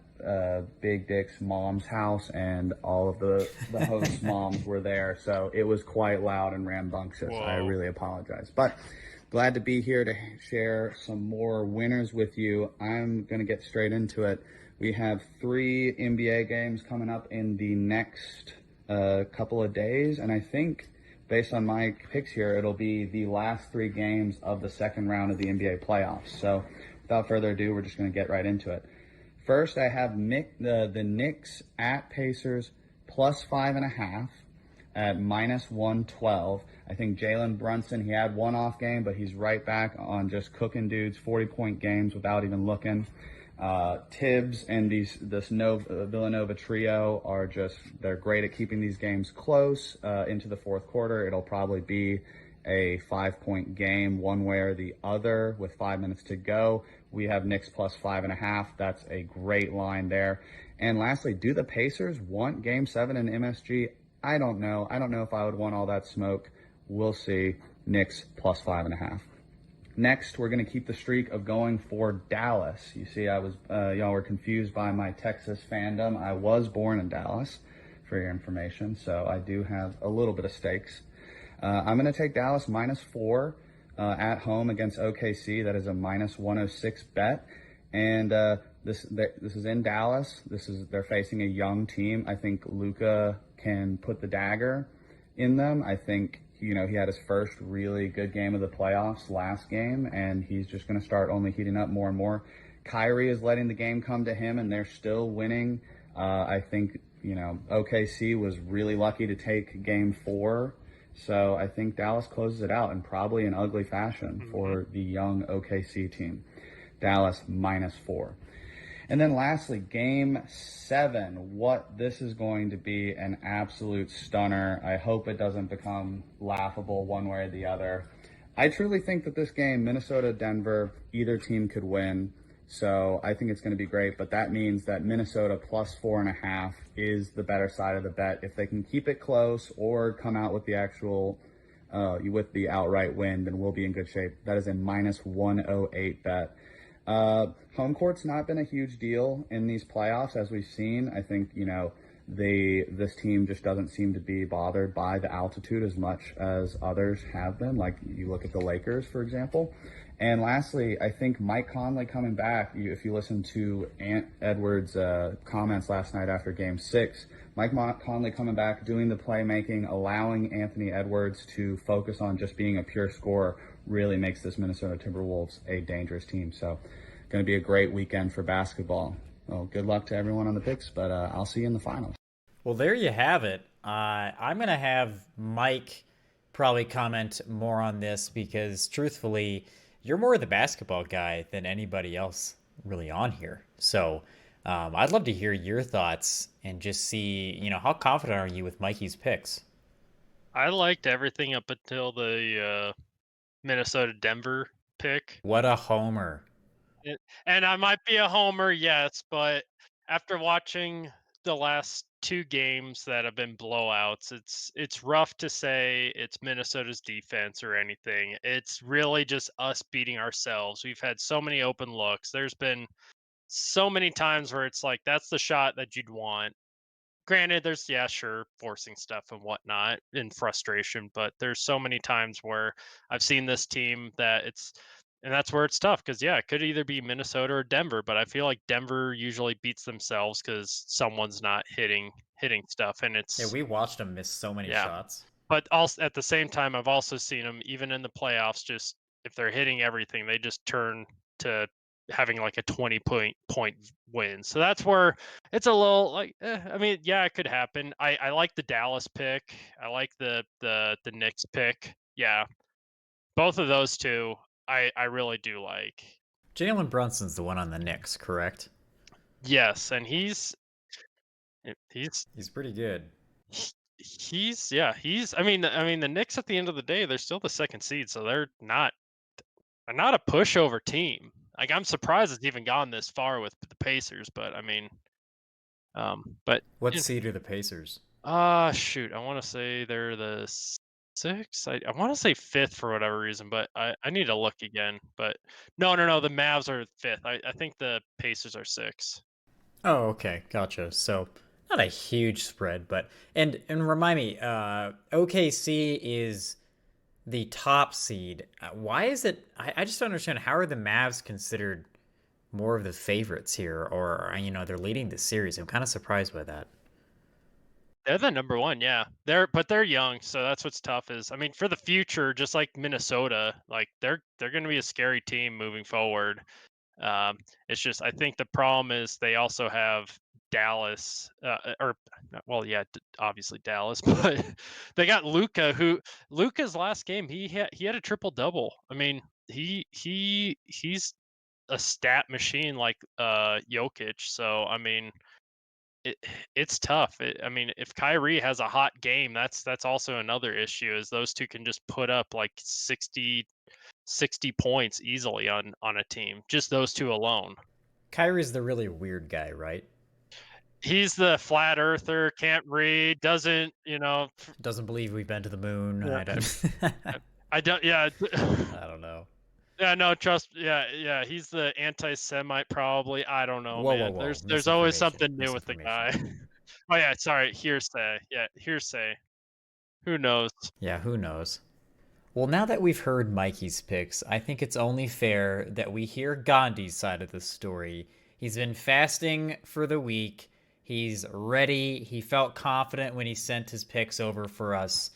[SPEAKER 5] Big Dick's mom's house, and all of the host moms were there, so it was quite loud and rambunctious.
[SPEAKER 4] Whoa.
[SPEAKER 5] I really apologize. But glad to be here to share some more winners with you. I'm going to get straight into it. We have 3 NBA games coming up in the next couple of days, and I think based on my picks here, it'll be the last 3 games of the second round of the NBA playoffs. So without further ado, we're just going to get right into it. First, I have the Knicks at Pacers plus 5.5 at minus 112. I think Jalen Brunson, he had one off game, but he's right back on just cooking dudes, 40-point games without even looking. Tibbs and this Villanova trio are they're great at keeping these games close into the fourth quarter. It'll probably be a 5-point game one way or the other with 5 minutes to go. We have Knicks plus 5.5. That's a great line there. And lastly, do the Pacers want Game 7 in MSG? I don't know. I don't know if I would want all that smoke. We'll see. Knicks plus 5.5. Next, we're going to keep the streak of going for Dallas. You see, y'all were confused by my Texas fandom. I was born in Dallas, for your information, so I do have a little bit of stakes. I'm going to take Dallas minus 4 at home against OKC. That is a minus 106 bet. And this is in Dallas. They're facing a young team. I think Luka can put the dagger in them. I think he had his first really good game of the playoffs last game, and he's just going to start only heating up more and more. Kyrie is letting the game come to him, and they're still winning. I think, OKC was really lucky to take game 4. So I think Dallas closes it out in probably an ugly fashion for the young OKC team. Dallas -4. And then lastly, game 7. This is going to be an absolute stunner. I hope it doesn't become laughable one way or the other. I truly think that this game, Minnesota, Denver, either team could win. So I think it's going to be great, but that means that Minnesota +4.5 is the better side of the bet. If they can keep it close or come out with the with the outright win, then we'll be in good shape. That is a -108 bet. Home court's not been a huge deal in these playoffs, as we've seen. I think, this team just doesn't seem to be bothered by the altitude as much as others have been. Like you look at the Lakers, for example. And lastly, I think Mike Conley coming back, if you listen to Ant Edwards' comments last night after Game 6, Mike Conley coming back, doing the playmaking, allowing Anthony Edwards to focus on just being a pure scorer really makes this Minnesota Timberwolves a dangerous team. So going to be a great weekend for basketball. Well, good luck to everyone on the picks, but I'll see you in the finals.
[SPEAKER 2] Well, there you have it. I'm going to have Mike probably comment more on this because, truthfully, you're more the basketball guy than anybody else really on here. So I'd love to hear your thoughts and just see, how confident are you with Mikey's picks?
[SPEAKER 4] I liked everything up until the Minnesota-Denver pick.
[SPEAKER 2] What a homer.
[SPEAKER 4] And I might be a homer, yes, but after watching the last 2 games that have been blowouts, it's rough to say it's Minnesota's defense or anything. It's really just us beating ourselves. We've had so many open looks. There's been so many times where it's like that's the shot that you'd want. Granted, there's forcing stuff and whatnot in frustration, but there's so many times where I've seen this team and that's where it's tough because it could either be Minnesota or Denver, but I feel like Denver usually beats themselves because someone's not hitting stuff, and
[SPEAKER 2] Yeah, we watched them miss so many shots.
[SPEAKER 4] But also at the same time, I've also seen them even in the playoffs. Just if they're hitting everything, they just turn to having like a 20-point win. So that's where it's a little like, it could happen. I like the Dallas pick. I like the Knicks pick. Yeah, both of those two, I really do like.
[SPEAKER 2] Jalen Brunson's the one on the Knicks, correct?
[SPEAKER 4] Yes, and he's
[SPEAKER 2] pretty good.
[SPEAKER 4] I mean the Knicks at the end of the day, they're still the 2nd seed, so they're not a pushover team. Like I'm surprised it's even gone this far with the Pacers, but
[SPEAKER 2] what seed are the Pacers?
[SPEAKER 4] Shoot, I want to say they're the 6th. I want to say 5th for whatever reason, but I need to look again. But no, the Mavs are 5th. I think the Pacers are 6th.
[SPEAKER 2] Oh, okay, gotcha. So not a huge spread, but and remind me, OKC is the top seed. Why is it? I just don't understand. How are the Mavs considered more of the favorites here, or they're leading the series? I'm kind of surprised by that.
[SPEAKER 4] They're the number 1, yeah. They're young, so that's what's tough. Is for the future, just like Minnesota, like they're going to be a scary team moving forward. It's just I think the problem is they also have Dallas, obviously Dallas, but they got Luka. Luka's last game he had a triple double. I mean he's a stat machine like Jokic. So it's tough. If Kyrie has a hot game, that's also another issue. Is those two can just put up like 60 points easily on a team. Just those two alone.
[SPEAKER 2] Kyrie's the really weird guy, right?
[SPEAKER 4] He's the flat earther, can't read, doesn't
[SPEAKER 2] believe we've been to the moon.
[SPEAKER 4] Yeah.
[SPEAKER 2] I don't
[SPEAKER 4] yeah.
[SPEAKER 2] I don't know.
[SPEAKER 4] Yeah, no, trust. Yeah. He's the anti-Semite, probably. I don't know, man.
[SPEAKER 2] Whoa.
[SPEAKER 4] There's always something new with the guy. Oh yeah, sorry, hearsay. Yeah, hearsay. Who knows?
[SPEAKER 2] Yeah, who knows? Well, now that we've heard Mikey's picks, I think it's only fair that we hear Gandhi's side of the story. He's been fasting for the week. He's ready. He felt confident when he sent his picks over for us.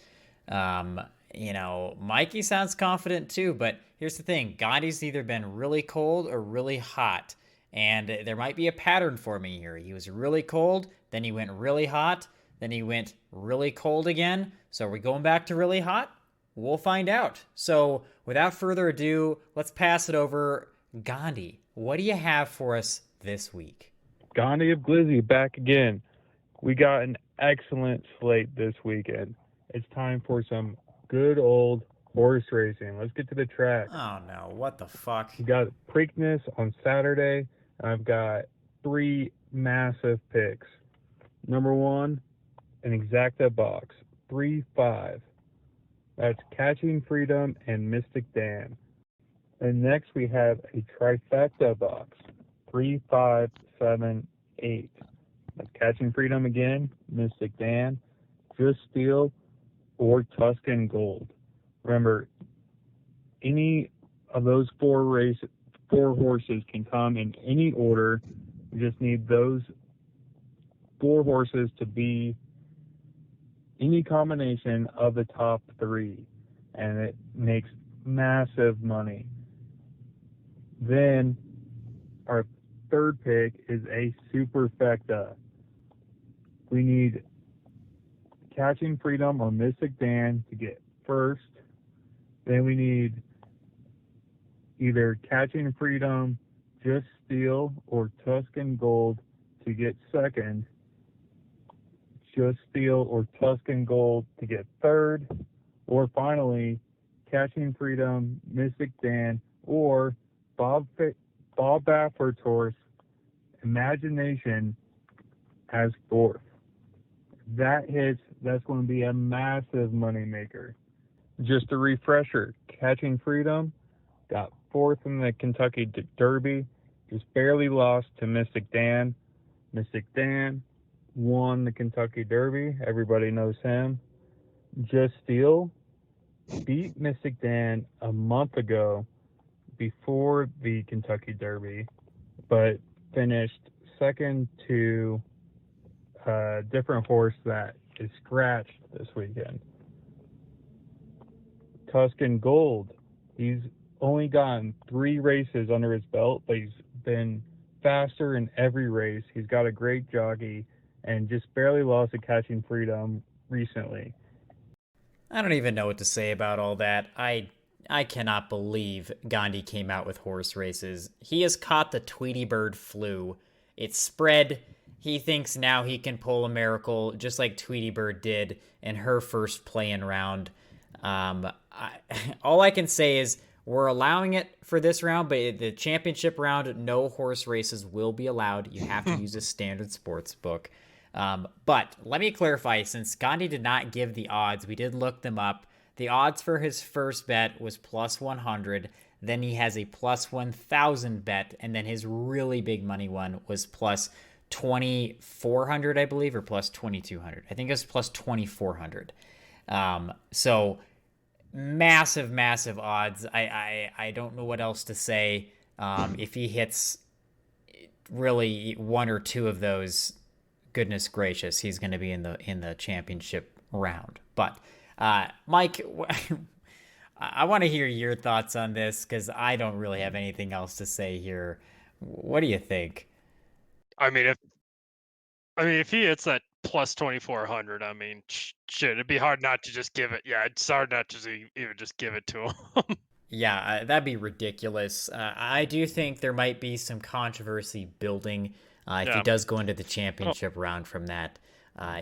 [SPEAKER 2] Mikey sounds confident too, but here's the thing. Gandhi's either been really cold or really hot. And there might be a pattern for me here. He was really cold, then he went really hot, then he went really cold again. So are we going back to really hot? We'll find out. So without further ado, let's pass it over. Gandhi, what do you have for us this week?
[SPEAKER 6] Ghandi of Glizzy back again. We got an excellent slate this weekend. It's time for some good old horse racing. Let's get to the track.
[SPEAKER 2] Oh no, what the fuck?
[SPEAKER 6] We got Preakness on Saturday. I've got 3 massive picks. Number 1, an exacta box, 3-5. That's Catching Freedom and Mystic Dan. And next we have a trifecta box, 3, 5, 7, 8. That's Catching Freedom again, Mystic Dan, Just Steel, or Tuscan Gold. Remember, any of those 4 horses can come in any order. We just need those 4 horses to be any combination of the top 3, and it makes massive money. Then our third pick is a superfecta. We need Catching Freedom or Mystic Dan to get first. Then we need either Catching Freedom, Just Steel, or Tuscan Gold to get second. Just Steel or Tuscan Gold to get third. Or finally, Catching Freedom, Mystic Dan, or Bob Baffert's horse, Imagination, as fourth. If that hits, that's going to be a massive moneymaker. Just a refresher, Catching Freedom got fourth in the Kentucky Derby, just barely lost to Mystic Dan. Mystic Dan won the Kentucky Derby. Everybody knows him. Just Steel beat Mystic Dan a month ago before the Kentucky Derby, but finished second to a different horse that is scratched this weekend. Tuscan Gold, he's only gotten 3 races under his belt, but he's been faster in every race. He's got a great jockey and just barely lost to Catching Freedom recently.
[SPEAKER 2] I don't even know what to say about all that. I cannot believe Gandhi came out with horse races. He has caught the Tweety Bird flu. It's spread. He thinks now he can pull a miracle, just like Tweety Bird did in her first play-in round. All I can say is we're allowing it for this round, but the championship round, no horse races will be allowed. You have to use a standard sports book. But let me clarify, since Gandhi did not give the odds, we did look them up. The odds for his first bet was plus 100. Then he has a plus 1,000 bet, and then his really big money one was plus 2,400, I believe, or plus 2,200. I think it was plus 2,400. So massive odds. I don't know what else to say. If he hits really 1 or 2 of those, goodness gracious, he's going to be in the championship round. But Mike, I want to hear your thoughts on this because I don't really have anything else to say here. What do you think?
[SPEAKER 4] I mean, if he hits that plus 2,400, I mean, shit, it'd be hard not to just give it. Yeah, it's hard not to even just give it to him.
[SPEAKER 2] Yeah, that'd be ridiculous. I do think there might be some controversy building if he does go into the championship round from that.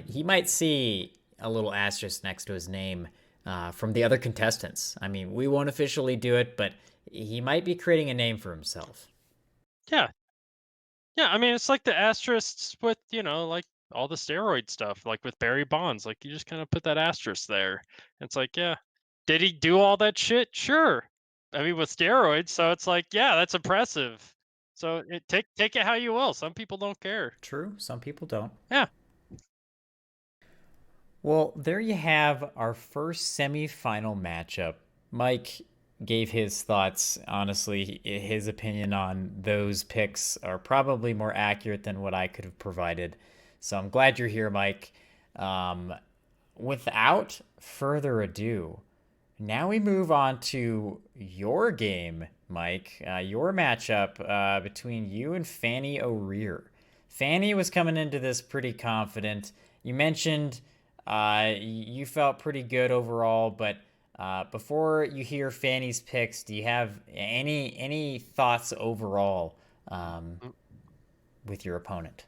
[SPEAKER 2] He might see a little asterisk next to his name from the other contestants. I mean, we won't officially do it, but he might be creating a name for himself.
[SPEAKER 4] Yeah. Yeah, I mean, it's like the asterisks with, like all the steroid stuff, like with Barry Bonds. Like, you just kind of put that asterisk there. It's like, yeah, did he do all that shit? Sure. I mean, with steroids, so it's like, yeah, that's impressive. So take it how you will. Some people don't care.
[SPEAKER 2] True, some people don't.
[SPEAKER 4] Yeah.
[SPEAKER 2] Well, there you have our first semifinal matchup. Mike gave his thoughts. Honestly, his opinion on those picks are probably more accurate than what I could have provided. So I'm glad you're here, Mike. Without further ado, now we move on to your game, Mike. Your matchup between you and Fanny O'Rear. Fanny was coming into this pretty confident. You mentioned you felt pretty good overall, but before you hear Fanny's picks, do you have any thoughts overall with your opponent?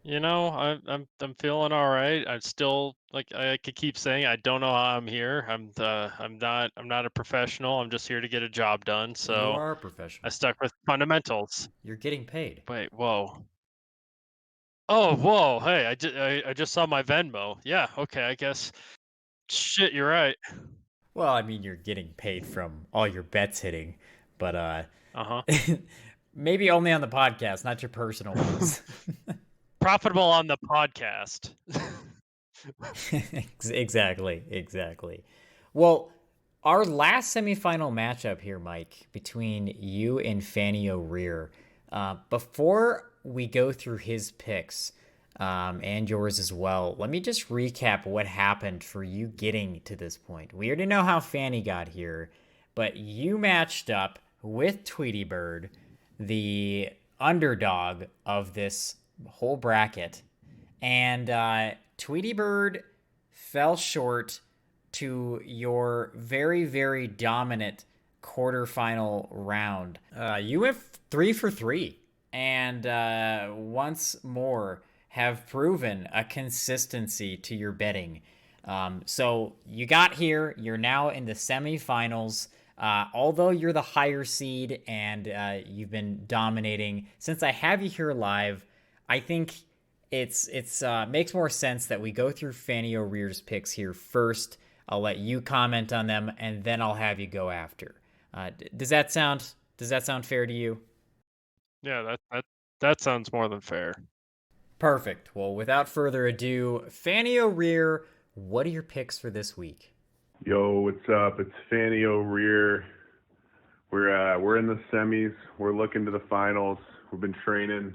[SPEAKER 4] I'm feeling all right. I'm still like I could keep saying I don't know how I'm here. I'm not a professional. I'm just here to get a job done.
[SPEAKER 2] You
[SPEAKER 4] So
[SPEAKER 2] are a
[SPEAKER 4] I
[SPEAKER 2] professional.
[SPEAKER 4] stuck with fundamentals.
[SPEAKER 2] You're getting paid.
[SPEAKER 4] Wait, whoa. Oh, whoa. Hey, I just saw my Venmo. Yeah, okay, I guess. Shit, you're right.
[SPEAKER 2] Well, I mean, you're getting paid from all your bets hitting, but
[SPEAKER 4] Uh-huh.
[SPEAKER 2] maybe only on the podcast, not your personal ones.
[SPEAKER 4] Profitable on the podcast.
[SPEAKER 2] Exactly. Well, our last semifinal matchup here, Mike, between you and Fanny O'Rear. Before we go through his picks and yours as well, let me just recap what happened for you getting to this point. We already know how Fanny got here, but you matched up with Tweety Bird, the underdog of this whole bracket, and Tweety Bird fell short to your very, very dominant quarterfinal round. You went 3 for 3, and once more have proven a consistency to your betting. So you got here. You're now in the semifinals. Although you're the higher seed and you've been dominating, since I have you here live, I think it's makes more sense that we go through Fanny O'Rear's picks here first. I'll let you comment on them, and then I'll have you go after. Does that sound fair to you?
[SPEAKER 4] Yeah, that sounds more than fair.
[SPEAKER 2] Perfect. Well, without further ado, Fanny O'Rear, what are your picks for this week?
[SPEAKER 7] Yo, what's up? It's Fanny O'Rear. We're in the semis. We're looking to the finals. We've been training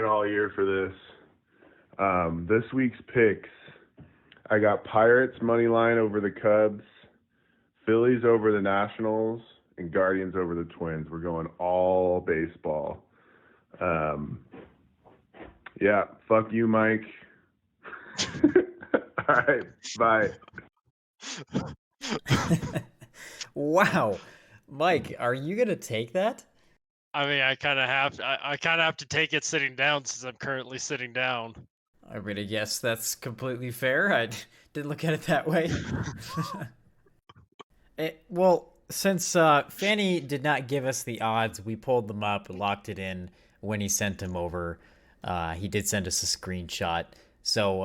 [SPEAKER 7] all year for this. This week's picks, I got Pirates money line over the Cubs, Phillies over the Nationals, and Guardians over the Twins. We're going all baseball. Yeah, fuck you, Mike. All right, bye.
[SPEAKER 2] Wow. Mike, are you going to take that?
[SPEAKER 4] I mean, I kind of have to take it sitting down since I'm currently sitting down.
[SPEAKER 2] I'm going to guess that's completely fair. I didn't look at it that way. Well, since Fanny did not give us the odds, we pulled them up, locked it in when he sent them over. He did send us a screenshot. So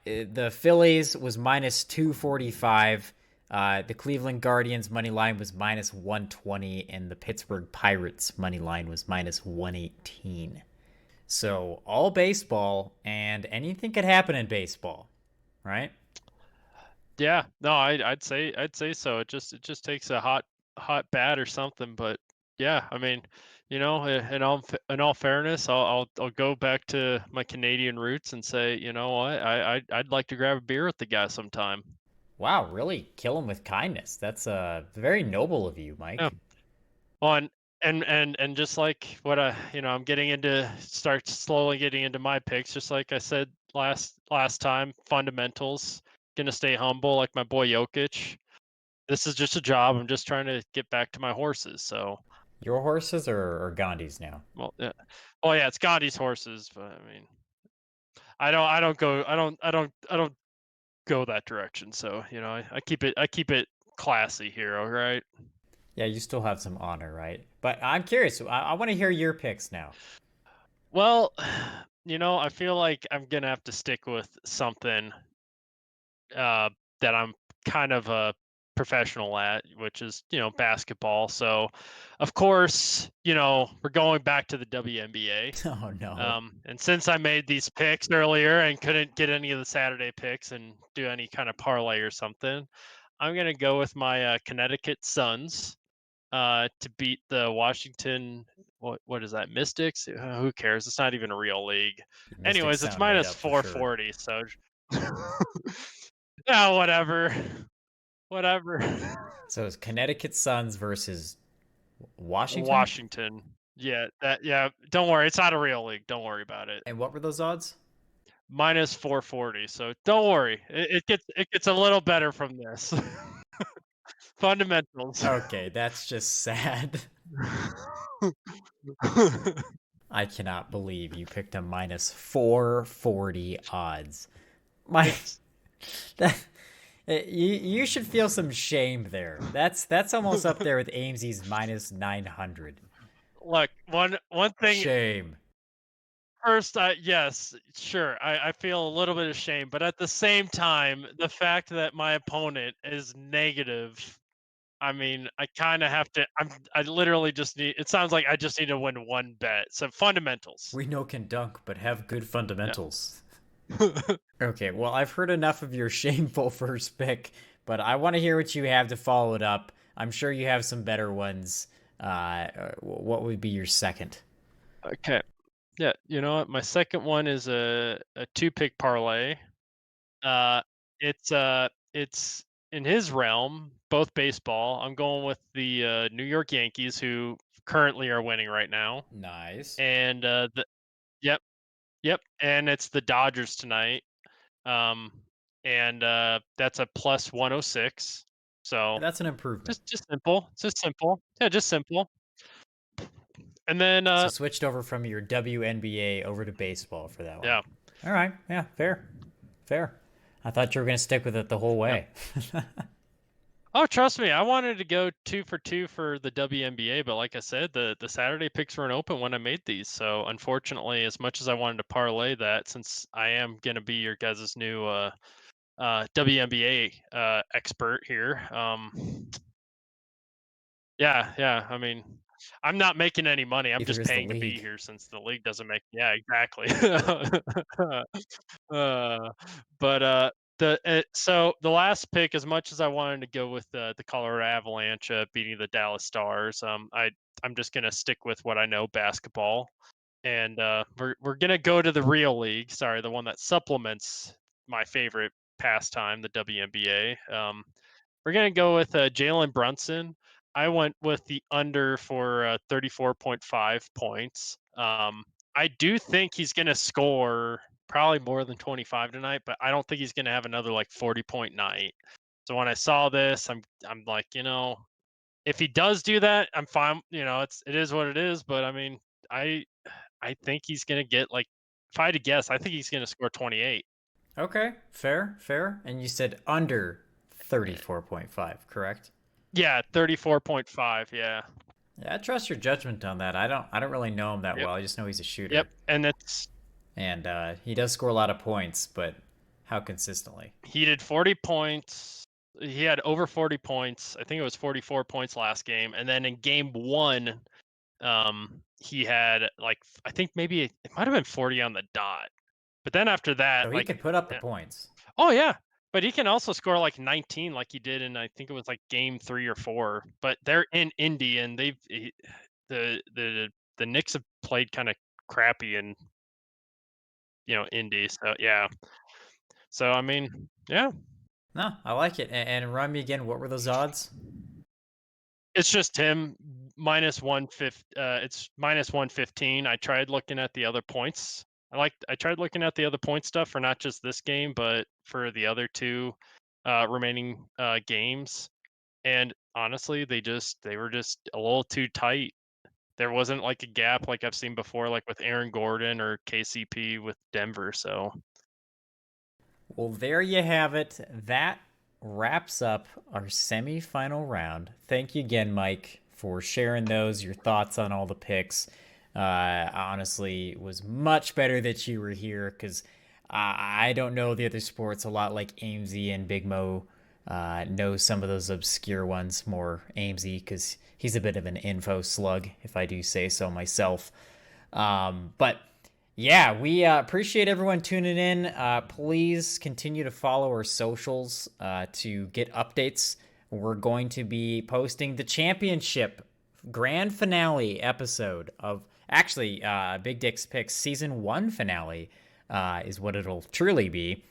[SPEAKER 2] the Phillies was minus 245. The Cleveland Guardians money line was minus 120, and the Pittsburgh Pirates money line was minus 118. So all baseball, and anything could happen in baseball, right?
[SPEAKER 4] Yeah, no, I'd say so. It just takes a hot bat or something. But yeah, I mean, in all fairness, I'll go back to my Canadian roots and say, you know what, I'd like to grab a beer with the guy sometime.
[SPEAKER 2] Wow, really kill him with kindness. That's very noble of you, Mike.
[SPEAKER 4] Yeah. Well, and just like what I'm start slowly getting into my picks, just like I said last time, fundamentals, gonna stay humble like my boy Jokic. This is just a job. I'm just trying to get back to my horses. So
[SPEAKER 2] Your horses or Gandhi's now?
[SPEAKER 4] well, yeah. Oh yeah, it's Gandhi's horses, but I mean, I don't go that direction. So I keep it classy here. All right.
[SPEAKER 2] Yeah, you still have some honor, right? But I'm curious. I want to hear your picks now.
[SPEAKER 4] Well, I feel like I'm gonna have to stick with something that I'm kind of a professional at, which is basketball. So, of course, we're going back to the WNBA.
[SPEAKER 2] Oh no.
[SPEAKER 4] And since I made these picks earlier and couldn't get any of the Saturday picks and do any kind of parlay or something, I'm gonna go with my Connecticut Suns to beat the Washington. What is that? Mystics? Who cares? It's not even a real league.
[SPEAKER 2] Mystics
[SPEAKER 4] Anyways, it's
[SPEAKER 2] sound made
[SPEAKER 4] minus
[SPEAKER 2] up for sure.
[SPEAKER 4] 440. So, yeah, whatever. Whatever.
[SPEAKER 2] So it's Connecticut Suns versus Washington?
[SPEAKER 4] Washington. Yeah, don't worry, it's not a real league. Don't worry about it.
[SPEAKER 2] And what were those odds?
[SPEAKER 4] Minus 440. So don't worry. It gets a little better from this. Fundamentals.
[SPEAKER 2] Okay, that's just sad. I cannot believe you picked a minus 440 odds. You should feel some shame there. That's almost up there with Amesy's minus 900.
[SPEAKER 4] Look, one thing.
[SPEAKER 2] Shame.
[SPEAKER 4] First, yes, sure. I feel a little bit of shame, but at the same time, the fact that my opponent is negative, I mean, I kind of have to. I literally just need. It sounds like I just need to win one bet. So fundamentals.
[SPEAKER 2] We know can dunk, but have good fundamentals.
[SPEAKER 4] Yeah.
[SPEAKER 2] Okay, well, I've heard enough of your shameful first pick, but I want to hear what you have to follow it up. I'm sure you have some better ones. What would be your second?
[SPEAKER 4] Okay. Yeah, you know what? My second one is a 2-pick parlay. It's in his realm, both baseball. I'm going with the New York Yankees, who currently are winning right now.
[SPEAKER 2] Nice.
[SPEAKER 4] And yep, and it's the Dodgers tonight. And that's a plus 106. So
[SPEAKER 2] that's an improvement.
[SPEAKER 4] Just simple. Yeah, just simple. And then
[SPEAKER 2] so switched over from your WNBA over to baseball for that one.
[SPEAKER 4] Yeah.
[SPEAKER 2] All right. Yeah, fair. I thought you were going to stick with it the whole way.
[SPEAKER 4] Yep. Oh, trust me, I wanted to go 2 for 2 for the WNBA, but like I said, the Saturday picks weren't open when I made these. So unfortunately, as much as I wanted to parlay that, since I am going to be your guys' new WNBA expert here, yeah, I mean, I'm not making any money. I'm just paying to be here since the league doesn't make. Yeah, exactly. So the last pick, as much as I wanted to go with the Colorado Avalanche beating the Dallas Stars, I'm just gonna stick with what I know, basketball, and we're gonna go to the real league. Sorry, the one that supplements my favorite pastime, the WNBA. We're gonna go with Jalen Brunson. I went with the under for 34.5 points. I do think he's gonna score probably more than 25 tonight, but I don't think he's gonna have another like 40-point night. So when I saw this, I'm like, if he does do that, I'm fine. It is what it is. But I mean, I think he's gonna get like, if I had to guess, I think he's gonna score 28.
[SPEAKER 2] Okay, fair. And you said under 34.5, correct?
[SPEAKER 4] Yeah, 34.5. Yeah.
[SPEAKER 2] Yeah, I trust your judgment on that. I don't really know him that well. I just know he's a shooter.
[SPEAKER 4] Yep, and
[SPEAKER 2] he does score a lot of points, but how consistently?
[SPEAKER 4] He did 40 points. He had over 40 points. I think it was 44 points last game, and then in game 1, he had like, I think maybe it might have been 40 on the dot. But then after that,
[SPEAKER 2] so he could put up the points.
[SPEAKER 4] Oh yeah, but he can also score like 19, like he did in, I think it was like game 3 or 4. But they're in Indy, and the Knicks have played kind of crappy in Indy. So yeah. So I mean, yeah.
[SPEAKER 2] No, I like it. And remind me again, what were those odds?
[SPEAKER 4] It's just him minus 150. It's minus 115. I tried looking at the other points. I tried looking at the other point stuff for not just this game, but for the other 2 remaining games. And honestly, they were just a little too tight. There wasn't like a gap like I've seen before, like with Aaron Gordon or KCP with Denver. So,
[SPEAKER 2] well, there you have it. That wraps up our semifinal round. Thank you again, Mike, for sharing your thoughts on all the picks. Honestly, it was much better that you were here because I don't know the other sports a lot like Amesy and Big Mo know some of those obscure ones more. Amesy because he's a bit of an info slug, if I do say so myself. But yeah, we appreciate everyone tuning in. Please continue to follow our socials to get updates. We're going to be posting the championship grand finale episode of Big Dick's Picks season 1 finale is what it'll truly be.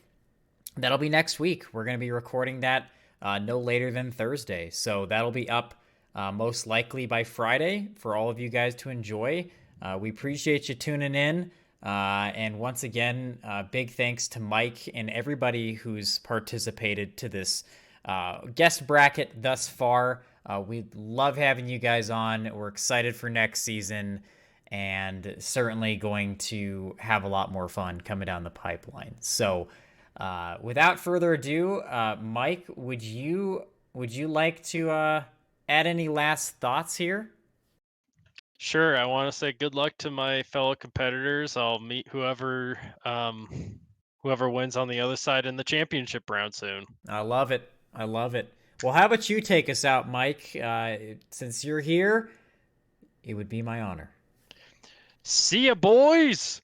[SPEAKER 2] That'll be next week. We're going to be recording that no later than Thursday. So that'll be up most likely by Friday for all of you guys to enjoy. We appreciate you tuning in. And once again, big thanks to Mike and everybody who's participated to this guest bracket thus far. We love having you guys on. We're excited for next season and certainly going to have a lot more fun coming down the pipeline. So without further ado, Mike, would you like to add any last thoughts here?
[SPEAKER 4] Sure. I want to say good luck to my fellow competitors. I'll meet whoever wins on the other side in the championship round soon.
[SPEAKER 2] I love it. I love it. Well, how about you take us out, Mike? Since you're here, it would be my honor.
[SPEAKER 4] See ya, boys!